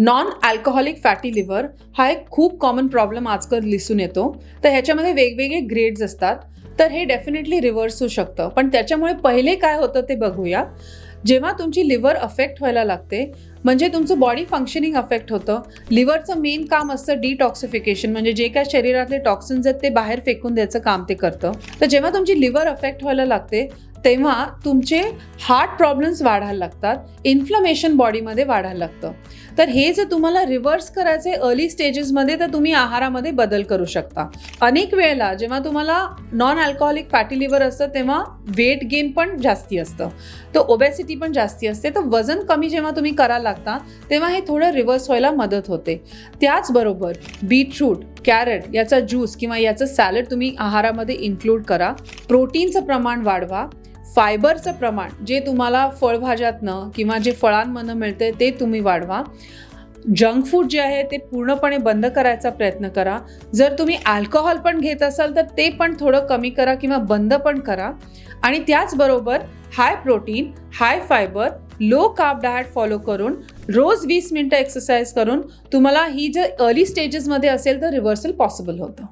Non alcoholic fatty liver हा एक खूप कॉमन प्रॉब्लेम आजकाल दिसून येतो. तर ह्याच्यामध्ये वेगवेगळे ग्रेड्स असतात. तर हे डेफिनेटली रिव्हर्स होऊ शकतं. पण त्याच्यामुळे पहिले काय होतं ते बघूया. जेव्हा तुमची लिव्हर अफेक्ट व्हायला लागते, म्हणजे तुमचं बॉडी फंक्शनिंग अफेक्ट होतं. लिव्हरचं मेन काम असतं डिटॉक्सिफिकेशन, म्हणजे जे काय शरीरातले टॉक्सिन्स आहेत ते बाहेर फेकून द्यायचं काम ते करतं. तर जेव्हा तुमची लिव्हर अफेक्ट व्हायला लागते तेव्हा तुमचे हार्ट प्रॉब्लेम्स वाढायला लागतात, इन्फ्लमेशन बॉडीमध्ये वाढायला लागतं. तर हे जर तुम्हाला रिव्हर्स करायचे अर्ली स्टेजेसमध्ये, तर तुम्ही आहारामध्ये बदल करू शकता. अनेक वेळेला जेव्हा तुम्हाला नॉन अल्कोहोलिक फॅटी लिव्हर असतं तेव्हा वेट गेन पण जास्ती असतं, तर ओबेसिटी पण जास्ती असते. तर वजन कमी जेव्हा तुम्ही करायला लागता तेव्हा हे थोडं रिव्हर्स व्हायला मदत होते. त्याचबरोबर बीटरूट, कॅरेट याचा ज्यूस किंवा याचं सॅलड तुम्ही आहारामध्ये इन्क्लूड करा. प्रोटीनचं प्रमाण वाढवा. फायबरचं प्रमाण जे तुम्हाला फळभाज्यातनं किंवा जे फळांमधनं मिळते ते तुम्ही वाढवा. जंक फूड जे आहे ते पूर्णपणे बंद करायचा प्रयत्न करा. जर तुम्ही अल्कोहोल पण घेत असाल तर ते पण थोडं कमी करा किंवा बंद पण करा. आणि त्याचबरोबर high protein, high fibre, low carb diet follow करून रोज 20 मिनिटं एक्सरसाइज करून तुम्हाला ही जर अर्ली स्टेजेसमध्ये असेल तर रिव्हर्सल पॉसिबल होतं.